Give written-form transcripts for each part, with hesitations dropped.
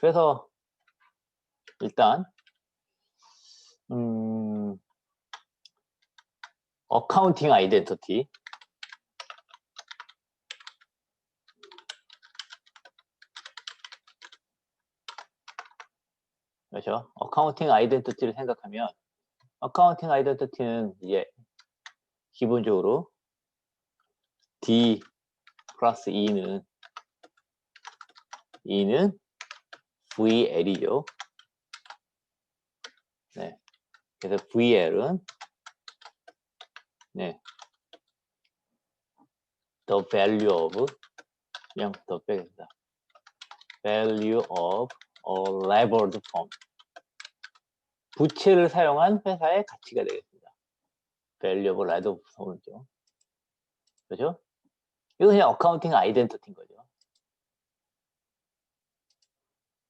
그래서 일단 어카운팅 아이덴티티, 그렇죠? 어카운팅 아이덴티티를 생각하면 어카운팅 아이덴티티는 이제 기본적으로 D 플러스 E는 VL이죠. 네. 그래서 VL은 네. the value of, 그냥 더 빼겠습니다. value of a levered firm. 부채를 사용한 회사의 가치가 되겠습니다. value of a levered firm이죠. 그렇죠? 이거 그냥 어카운팅 아이덴티티인 거죠.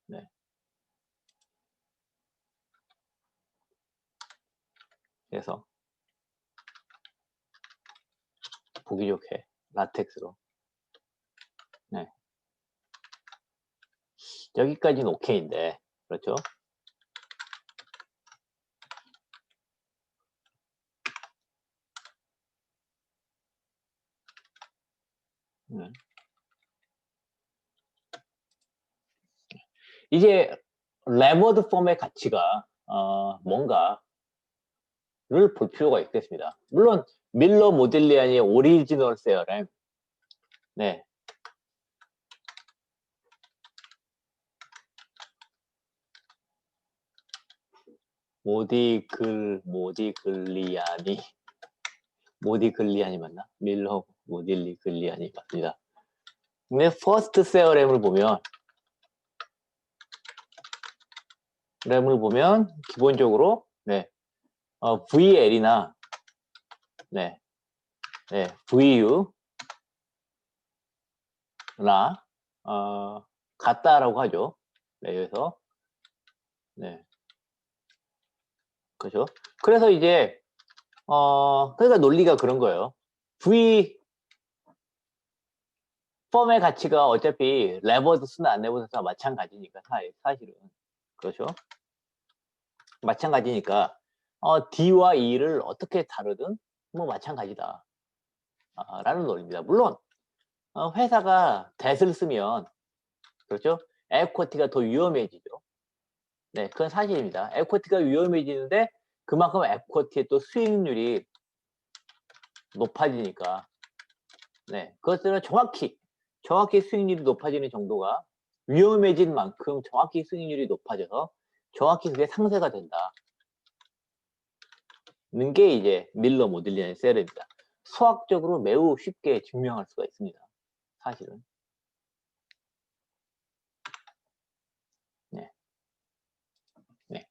네. 그래서 보기 좋게 라텍스로. 네. 여기까지는 오케이인데, 그렇죠? 이제 레버드 폼의 가치가 뭔가를 볼 필요가 있겠습니다. 물론 밀러 모딜리안의 오리지널 세어렘, 네, 모디글리안이 맞나? 밀러 모딜리글리안이 맞습니다. 근데 퍼스트 세어렘을 보면 기본적으로 네, VL이나 네, 네, VU나 같다라고 하죠. 네, 그래서 네, 그렇죠. 그래서 이제 그러니까 논리가 그런 거예요. V 펌의 가치가 어차피 레버드 수나 안 레버드 수나 마찬가지니까 사실은 그렇죠. 마찬가지니까 D와 E를 어떻게 다루든 뭐 마찬가지다 라는 논리입니다. 물론 회사가 뎃을 쓰면 그렇죠. 에쿼티가 더 위험해지죠. 네, 그건 사실입니다. 에쿼티가 위험해지는데 그만큼 에쿼티의 또 수익률이 높아지니까 네, 그것들은 정확히 수익률이 높아지는 정도가 위험해진 만큼 정확히 수익률이 높아져서 정확히 그게 상쇄가 된다. 는 게 이제 밀러 모딜리안의 세어입니다. 수학적으로 매우 쉽게 증명할 수가 있습니다. 사실은. 네. 네.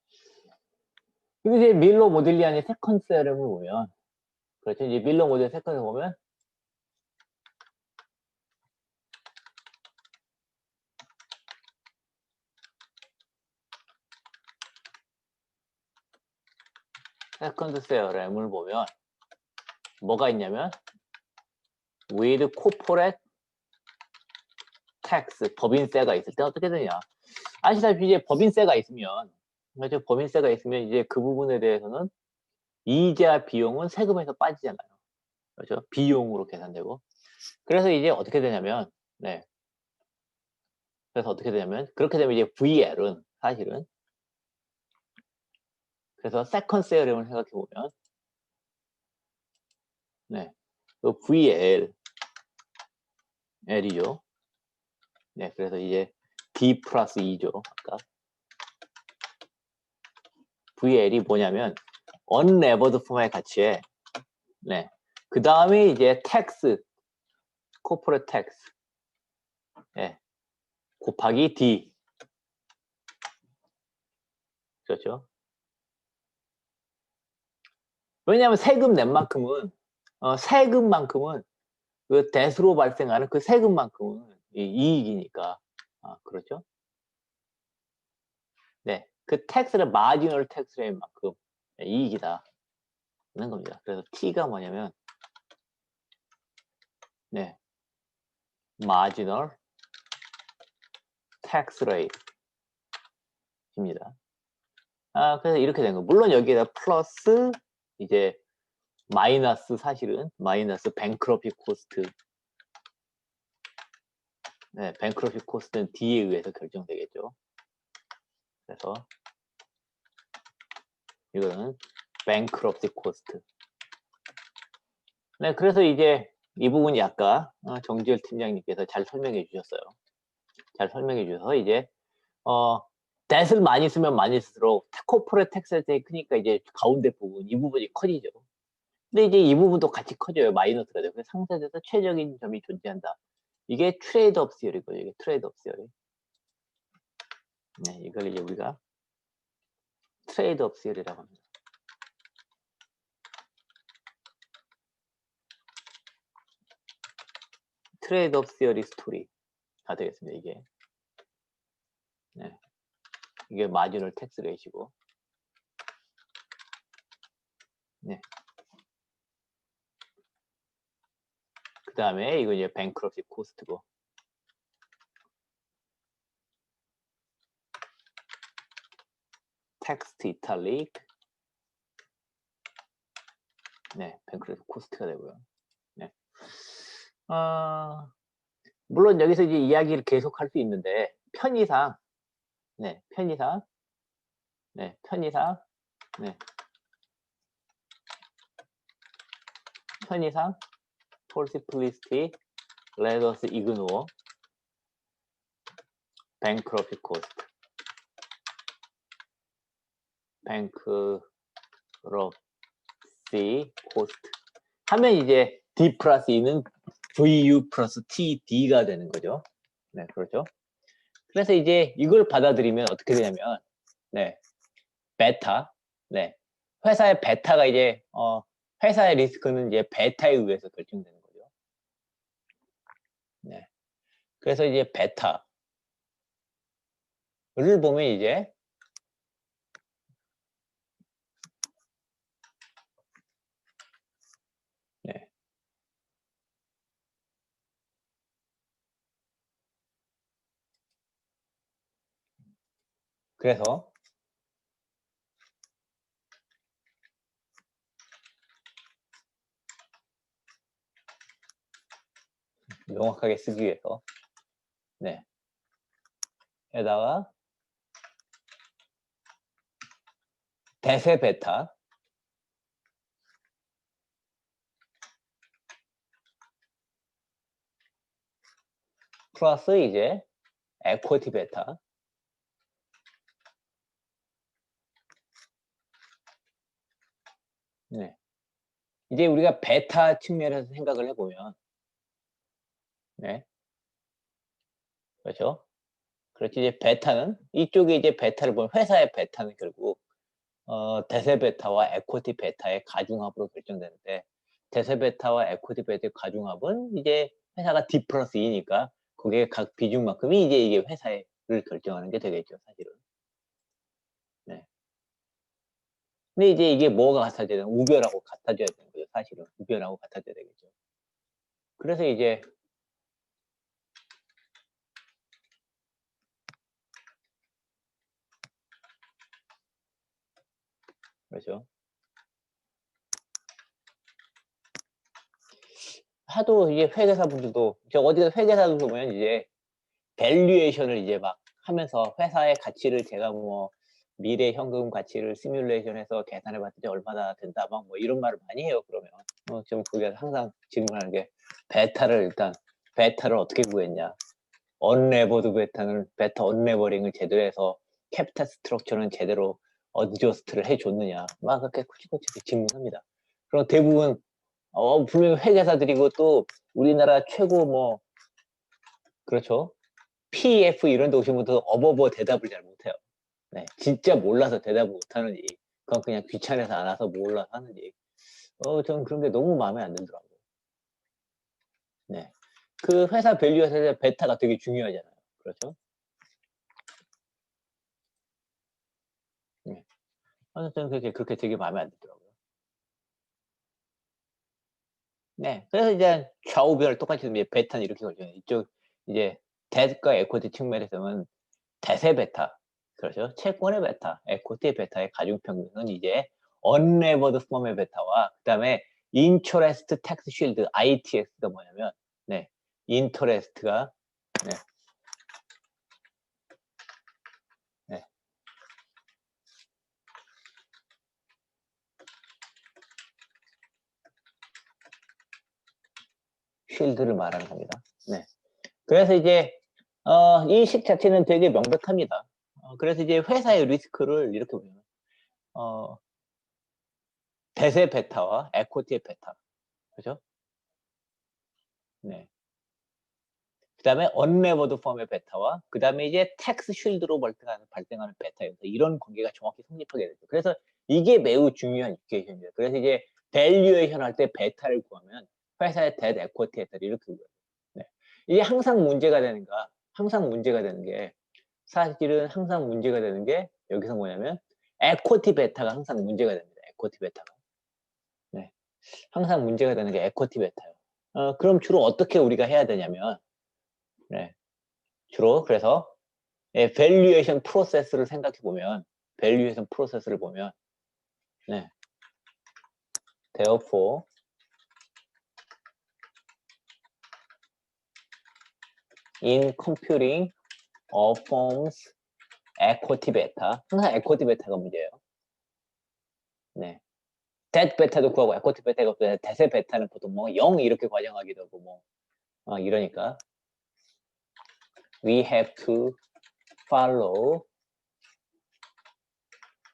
근데 이제 밀러 모딜리안의 세컨드 세어를 보면, 그렇죠. 이제 밀러 모델 세컨드 보면, 세컨드 세어렘을 보면 뭐가 있냐면 with corporate tax 법인세가 있을 때 어떻게 되냐, 아시다시피 이제 법인세가 있으면 그렇죠? 법인세가 있으면 이제 그 부분에 대해서는 이자 비용은 세금에서 빠지잖아요. 그렇죠? 비용으로 계산되고. 그래서 이제 어떻게 되냐면 네. 그래서 어떻게 되냐면 그렇게 되면 이제 VL은 사실은 그래서 세컨드 세어렘을 생각해 보면 네. 그 VL이죠. 네. 그래서 이제 D 플러스 2죠. 아까 VL이 뭐냐면 unlevered 폼의 가치에 네. 그 다음에 이제 텍스, 코퍼레이트 텍스 네. 곱하기 D. 그렇죠? 왜냐하면 세금 낸 만큼은 세금만큼은 그 대수로 발생하는 그 세금만큼은 이익이니까. 그렇죠? 네. 그 텍스를 마지널 텍스 레인 만큼 이익이다 하는 겁니다. 그래서 T가 뭐냐면 네. 마지널 텍스 레인. 줍니다. 그래서 이렇게 된 거. 물론 여기에다 플러스 이제 마이너스 사실은 마이너스 뱅크러피 코스트. 네, 뱅크러피 코스트는 D에 의해서 결정되겠죠. 그래서 이거는 뱅크러피 코스트. 네, 그래서 이제 이 부분이 아까 정지열 팀장님께서 잘 설명해 주셨어요. 잘 설명해 주셔서 이제 뎃을 많이 쓰면 많이 쓸수록 코퍼레 텍스 때 크니까 이제 가운데 부분 이 부분이 커지죠. 근데 이제 이 부분도 같이 커져요. 마이너스가 되고 상쇄돼서 최적인 점이 존재한다. 이게 트레이드 업 시어리고요. 이게 트레이드 업 시어리. 네, 이걸 이제 우리가 트레이드 업 시어리라고 합니다. 트레이드 업 시어리 스토리가 되겠습니다. 이게. 네. 이게 마지널 텍스 레이시고. 네. 그 다음에 이거 이제 뱅크럽시 코스트고. 텍스트 이탈릭. 네, 뱅크럽시 코스트가 되고요. 네. 물론 여기서 이제 이야기를 계속 할 수 있는데 편의상 네, 편의상 네, 편의상 네. 편의상 for simplicity let us ignore bankruptcy cost. bankruptcy cost 하면 이제 D 플러스 E는 VU 플러스 TD가 되는 거죠. 네, 그렇죠. 그래서 이제 이걸 받아들이면 어떻게 되냐면, 네, 베타, 네, 회사의 베타가 이제, 회사의 리스크는 이제 베타에 의해서 결정되는 거죠. 네. 그래서 이제 베타를 보면 이제, 네. 그래서, 명확하게 쓰기 위해서, 네. 에다가, 대세 베타, 플러스 이제, 에쿼티 베타, 네. 이제 우리가 베타 측면에서 생각을 해보면, 네. 그렇죠? 그렇지. 이제 베타는, 이쪽에 이제 베타를 보면 회사의 베타는 결국, 대세 베타와 에쿼티 베타의 가중합으로 결정되는데, 대세 베타와 에쿼티 베타의 가중합은 이제 회사가 D 플러스 E니까, 그게 각 비중만큼이 이제 이게 회사를 결정하는 게 되겠죠, 사실은. 네. 근데 이제 이게 뭐가 같아져야 되는, 우별하고 같아져야 되는 거죠, 사실은. 우별하고 같아져야 되겠죠. 그래서 이제, 그렇죠. 하도 이게 회계사 분들도, 저 어디서 회계사들도 보면 이제, 밸류에이션을 이제 막 하면서 회사의 가치를 제가 뭐 미래 현금 가치를 시뮬레이션해서 계산해 봤더니 얼마나 된다 막 뭐 이런 말을 많이 해요. 그러면 좀 그게 항상 질문하는 게 베타를 어떻게 구했냐, 언레버드 베타 언레버링을 제대로 해서 캐피탈 스트럭처는 제대로 어드저스트를 해줬느냐 막 그렇게 코치코치 질문합니다. 그럼 대부분 분명히 회계사들이고 또 우리나라 최고 뭐 그렇죠, PF 이런 데 오신 분들 어버버 대답을 잘 못해요. 네, 진짜 몰라서 대답을 못하는지, 그건 그냥 귀찮아서 안 와서 몰라서 하는지, 저는 그런 게 너무 마음에 안 들더라고요. 네. 그 회사 밸류에서 베타가 되게 중요하잖아요. 그렇죠? 네. 저는 그렇게 되게 마음에 안 들더라고요. 네. 그래서 이제 좌우별 똑같이 이제 베타는 이렇게 걸쳐요. 이쪽 이제 데스과 에쿼티 측면에서는 대세 베타, 그렇죠. 채권의 베타, 에코티의 베타의 가중평균은 이제 unlevered 폼의 베타와 그다음에 interest tax shield ITX가 뭐냐면 네. interest가 네. 네. shield를 말하는 겁니다. 네. 그래서 이제 이 식 자체는 되게 명백합니다. 그래서 이제 회사의 리스크를 이렇게 보면 대세 베타와 에코티의 베타, 그죠? 네. 그다음에 언레버드 폼의 베타와 그다음에 이제 텍스 쉴드로 발생하는 베타에서 이런 관계가 정확히 성립하게 되죠. 그래서 이게 매우 중요한 이퀘이션입니다. 그래서 이제 밸류에이션 할 때 베타를 구하면 회사의 뎃 에코티 베타를 이렇게 구해요. 네. 이게 항상 문제가 되는 게 사실은 항상 문제가 되는 게 여기서 뭐냐면 에코티 베타가 항상 문제가 됩니다. 에코티 베타가. 네. 항상 문제가 되는 게 에코티 베타예요. 그럼 주로 어떻게 우리가 해야 되냐면 네. 주로 그래서 예, 밸류에이션 프로세스를 생각해 보면 밸류에이션 프로세스를 보면 네. therefore in computing a firm's equity beta 항상 equity beta가 문제예요. 네. debt beta도 구하고 equity beta가 없어요. 대세 베타는 보통 뭐 0 이렇게 과정하기도 하고 뭐 이러니까 we have to follow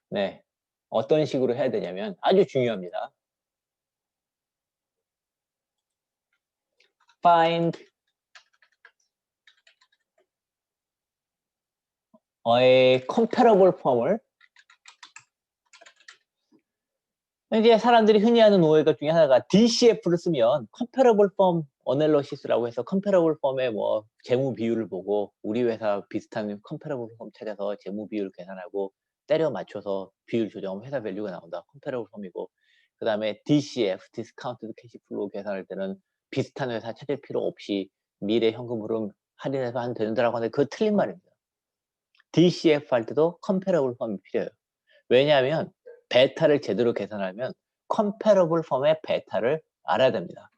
네. 어떤 식으로 해야 되냐면 아주 중요합니다. find a comparable firm을 이제 사람들이 흔히 하는 오해가 중에 하나가 DCF를 쓰면 comparable firm analysis라고 해서 comparable firm의 뭐 재무 비율을 보고 우리 회사 비슷한 comparable firm 찾아서 재무 비율 계산하고 때려 맞춰서 비율 조정하면 회사 밸류가 나온다. comparable firm이고 그다음에 DCF, discounted cash flow 계산할 때는 비슷한 회사 찾을 필요 없이 미래 현금 흐름 할인해서 하면 된다라고 하는데 그거 틀린 말입니다. DCF 할 때도 comparable firm이 필요해요. 왜냐하면 베타를 제대로 계산하면 컴패러블 펌의 베타를 알아야 됩니다.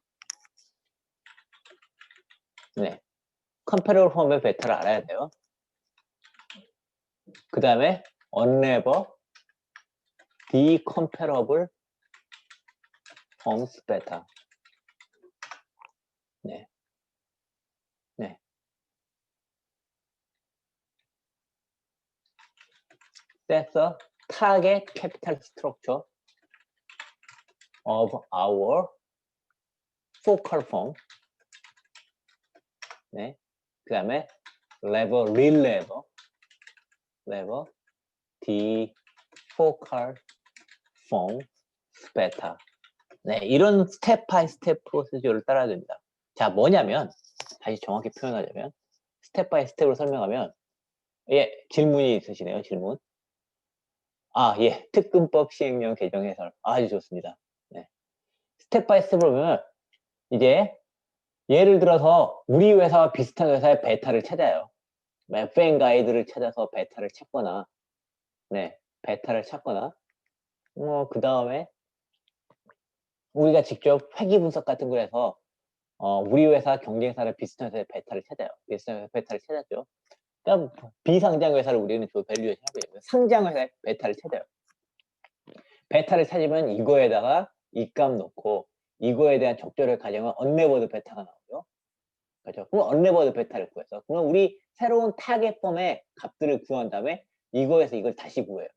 네. 컴패러블 펌의 베타를 알아야 돼요. 그 다음에 unlever decomparable firms beta. 네. 네. That's a target capital structure of our focal firm. 네. 그 다음에 lever, real lever, defocal firm beta. 네, 이런 스텝 바이 스텝 프로세저를 따라야 됩니다. 자, 뭐냐면 다시 정확히 표현하자면 스텝 바이 스텝으로 설명하면 예, 질문이 있으시네요. 질문. 예, 특근법 시행령 개정 해설 아주 좋습니다. 네. 스텝 바이 스텝으로 보면 이제 예를 들어서 우리 회사와 비슷한 회사의 베타를 찾아요. FN 가이드를 찾아서 베타를 찾거나 네, 베타를 찾거나 그 다음에 우리가 직접 회계 분석 같은 걸 해서 우리 회사 경쟁사를 비슷한 회사의 베타를 찾아요. 비슷한 회사의 베타를 찾았죠. 그러니까 비상장 회사를 우리는 주 밸류에이션 하고 있는 상장 회사의 베타를 찾아요. 베타를 찾으면 이거에다가 입값 넣고 이거에 대한 적절을 가정한 언레버드 베타가 나오죠. 그렇죠? 그럼 언레버드 베타를 구해서 그럼 우리 새로운 타겟 펌의 값들을 구한 다음에 이거에서 이걸 다시 구해요.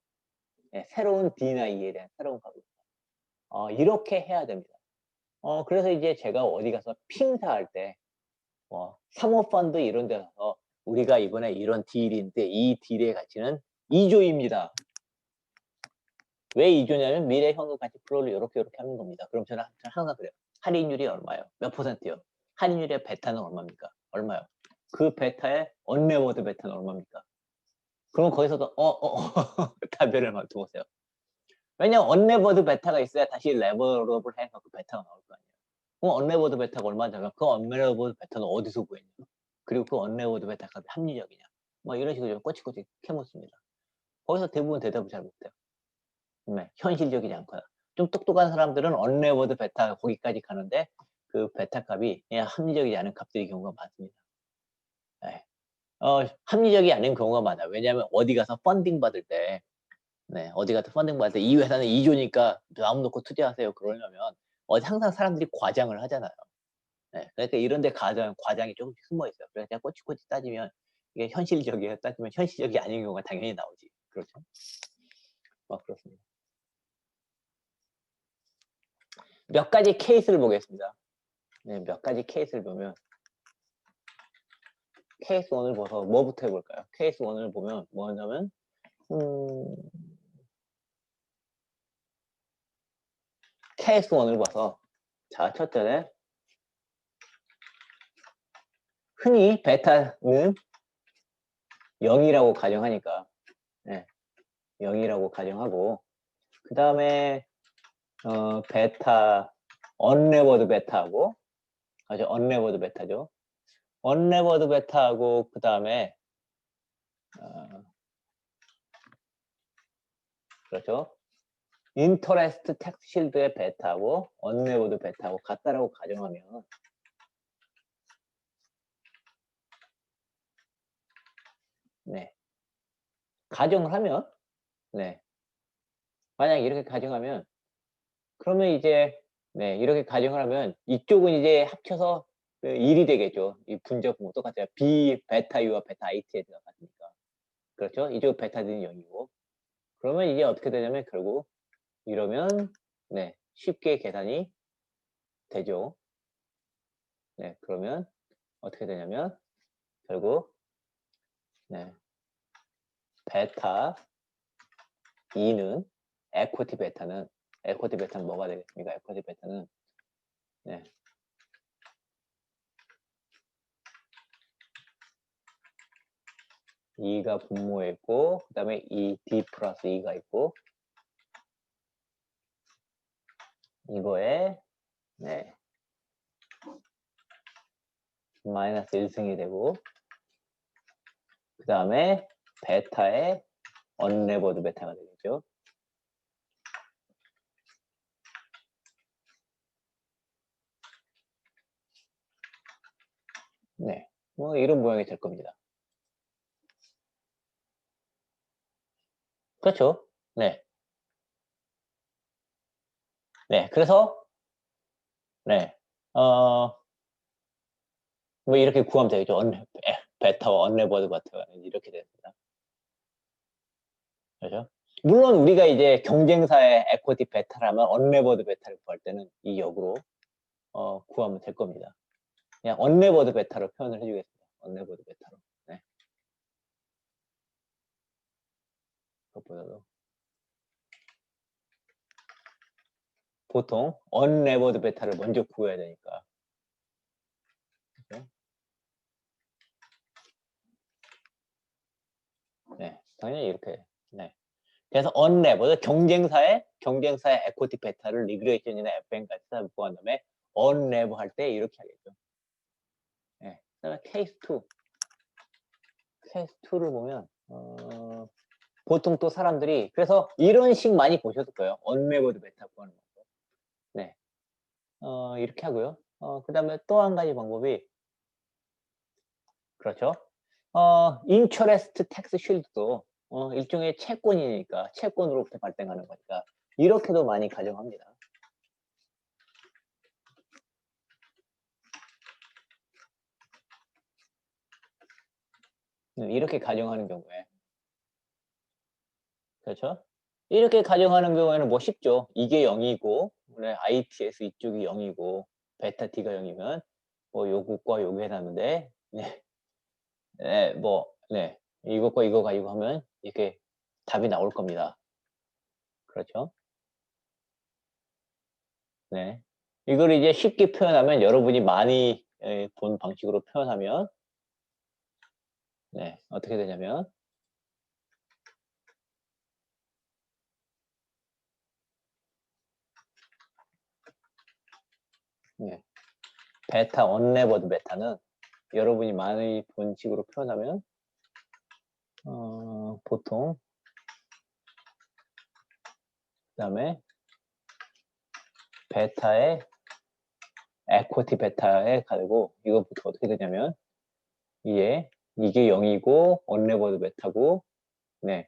네, 새로운 D나 E에 대한 새로운 값을. 이렇게 해야 됩니다. 그래서 이제 제가 어디 가서 핑사할 때 사모펀드 이런 데 가서 우리가 이번에 이런 딜인데 이 딜의 가치는 2조입니다. 왜 2조냐면 미래 현금 가치 플로우를 이렇게 하는 겁니다. 그럼 저는 항상 그래요. 할인율이 얼마요? 몇 %요? 할인율의 베타는 얼마입니까? 얼마요? 그 베타의 언레버드 베타는 얼마입니까? 그럼 거기서도 답변을 두보세요. 왜냐면 언레버드 베타가 있어야 다시 레버업을 해서 그 베타가 나올 거 아니에요. 그럼 언레버드 베타가 얼마냐면 그 언레버드 베타는 어디서 구했냐? 그리고 그 언레버드 베타 값이 합리적이냐? 뭐 이런 식으로 좀 꼬치꼬치 캐묻습니다. 거기서 대부분 대답을 잘 못해요. 네, 현실적이지 않거나. 좀 똑똑한 사람들은 언레버드 베타 거기까지 가는데 그 베타 값이 그냥 합리적이지 않은 값들이 경우가 많습니다. 네. 합리적이 아닌 경우가 많아요. 왜냐하면 어디 가서 펀딩 받을 때, 네, 어디 가서 펀딩 받을 때 이 회사는 2조니까 마음 놓고 투자하세요. 그러려면 항상 사람들이 과장을 하잖아요. 네, 그러니까 이런 데 과장이 조금씩 숨어 있어요. 그래서 그냥 꼬치꼬치 따지면 이게 현실적이에요. 따지면 현실적이 아닌 경우가 당연히 나오지. 그렇죠? 그렇습니다. 몇 가지 케이스를 보겠습니다. 네, 몇 가지 케이스를 보면 케이스 1을 봐서 뭐부터 해볼까요? 케이스 1을 보면 뭐냐면 케이스 1을 봐서 자, 첫째는 흔히 베타는 0이라고 가정하니까, 네, 0이라고 가정하고, 그 다음에 베타 언레버드 베타하고, 아주 언레버드 베타죠. 언레버드 베타하고 그 다음에 그렇죠. 인터레스트 텍스 실드의 베타하고 언레버드 베타하고 같다라고 가정하면, 네, 가정을 하면, 네, 만약 이렇게 가정하면, 그러면 이제, 네, 이렇게 가정을 하면 이쪽은 이제 합쳐서 1이 되겠죠. 이 분자분모 똑같아요. B 베타 U와 베타 IT에 들어갔으니까. 그렇죠? 이쪽 베타는 0이고. 그러면 이게 어떻게 되냐면 결국 이러면, 네, 쉽게 계산이 되죠. 네, 그러면 어떻게 되냐면 결국, 네, 베타 2는 에코티 베타는 뭐가 되겠습니까? 에코티 베타는, 네, 2가 분모에 있고 그 다음에 이 D 플러스 2가 있고 이거에, 네, 마이너스 1승이 되고 그 다음에 베타의 언레버드 베타가 되겠죠. 네, 뭐 이런 모양이 될 겁니다. 그렇죠. 네, 네, 그래서, 네, 뭐 이렇게 구하면 되겠죠. 베타와 언레버드 베타가 이렇게 됩니다. 그렇죠? 물론 우리가 이제 경쟁사의 에코티 베타라면 언레버드 베타를 구할 때는 이 역으로 구하면 될 겁니다. 그냥 언레버드 베타로 표현을 해주겠습니다. 언레버드 베타로. 네. 그것보다도 보통 언레버드 베타를 먼저 구해야 되니까. 그렇죠? 네, 당연히 이렇게. 네. 그래서 언레버드 경쟁사의 에코티 베타를 리그레이션이나 FN까지 구한 다음에 언레버 할 때 이렇게 하겠죠. 네. 그다음에 케이스 2를 보면 보통 또 사람들이 그래서 이런 식 많이 보셨을 거예요. 언레버드 베타 구하는 거. 네. 이렇게 하고요. 그 다음에 또 한 가지 방법이, 그렇죠. 인터레스트 텍스 쉴드도 일종의 채권이니까, 채권으로부터 발생하는 거니까, 이렇게도 많이 가정합니다. 이렇게 가정하는 경우에. 그렇죠. 이렇게 가정하는 경우에는 뭐 쉽죠. 이게 0이고, ITS 이쪽이 0이고, 베타 T가 0이면, 뭐 요것과 요게 해놨는데, 네. 네, 뭐, 네. 이것과 이거 가지고 하면 이렇게 답이 나올 겁니다. 그렇죠? 네. 이걸 이제 쉽게 표현하면 여러분이 많이 본 방식으로 표현하면, 네, 어떻게 되냐면, 네, 베타 언레버드 베타는 여러분이 많이 본 식으로 표현하면 보통 그다음에 베타에 에쿼티 베타에 가고 이거부터 어떻게 되냐면 이게 0이고 언레버드 베타고 네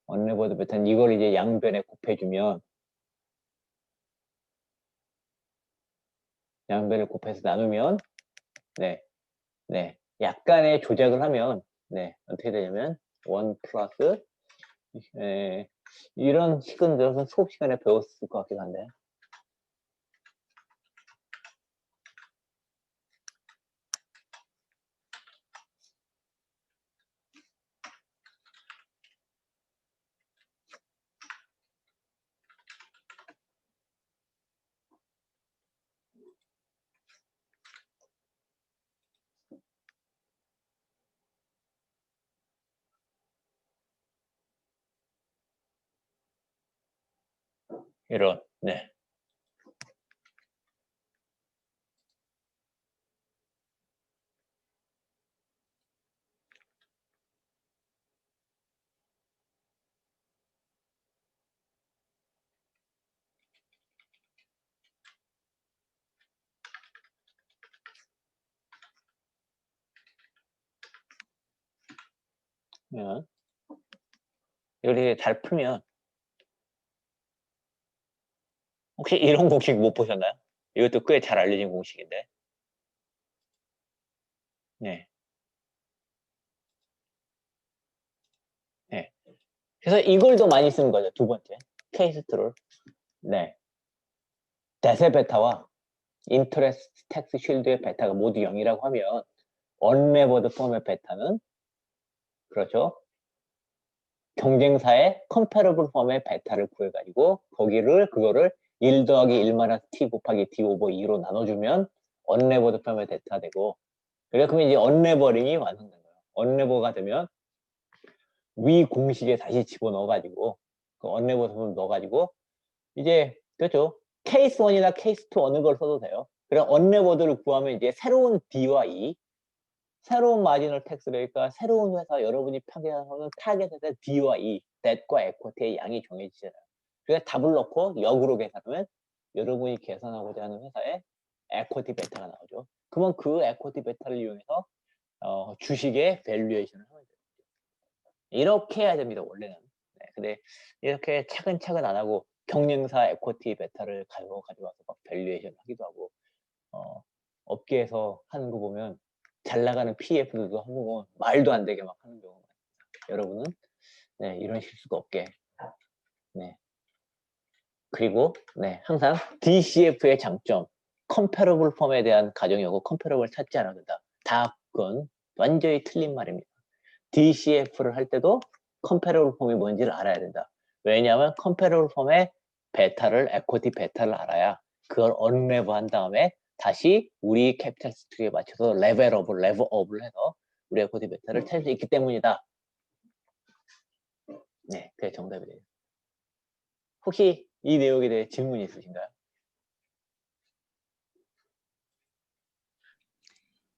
언레버드 베타는 이걸 이제 양변에 곱해주면 양변을 곱해서 나누면 네 약간의 조작을 하면 네 어떻게 되냐면 1 플러스 이런 식은 들어서 수업 시간에 배웠을 것 같기도 한데 이런 네 이걸 잘 풀면 혹시 이런 공식 못 보셨나요? 이것도 꽤 잘 알려진 공식인데 네. 네. 그래서 이걸 더 많이 쓰는 거죠. 두 번째 케이스트롤 네 대세 베타와 인터레스트 텍스 쉴드의 베타가 모두 0이라고 하면 언레버드 폼의 베타는 그렇죠. 경쟁사의 컴패러블 폼의 베타를 구해가지고 그거를 1 더하기 1 마이너스 t 곱하기 d 오버 2로 나눠주면 언레버드 폼의 베타 되고 그러니까 그러면 이제 언레버링이 완성된 거예요. 언레버가 되면 위 공식에 다시 집어넣어가지고 그 언레버드 폼을 넣어가지고 이제 그렇죠. 케이스 1이나 케이스 2 어느 걸 써도 돼요. 그럼 언레버드를 구하면 이제 새로운 D와 E 새로운 마지널 텍스 레이트가 새로운 회사 여러분이 파괴하는 타겟에서 D와 E, that과 equity의 양이 정해지잖아요. 그래서 답을 넣고 역으로 계산하면 여러분이 계산하고자 하는 회사의 equity 베타가 나오죠. 그러면 그 equity 베타를 이용해서 주식의 밸류에이션을 하면 돼요. 이렇게 해야 됩니다, 원래는. 네, 근데 이렇게 차근차근 안 하고 경영사 equity 베타를 가져와서 막 밸류에이션 하기도 하고 업계에서 하는 거 보면 잘 나가는 PF들도 한번 말도 안 되게 막 하는 경우가 많습니다. 여러분은 네, 이런 실수가 없게 네. 그리고 네, 항상 DCF의 장점 컴패러블 폼에 대한 가정이고 컴패러블을 찾지 않아도 된다. 다 그건 완전히 틀린 말입니다. DCF를 할 때도 컴패러블 폼이 뭔지를 알아야 된다. 왜냐하면 컴패러블 폼의 베타를 에코티 베타를 알아야 그걸 언레버 한 다음에 다시 우리 캐피탈 스트리에 맞춰서 레벨업을 해서 우리 에코티 베타를 찾을 수 있기 때문이다. 네, 그게 정답이에요. 혹시 이 내용에 대해 질문이 있으신가요?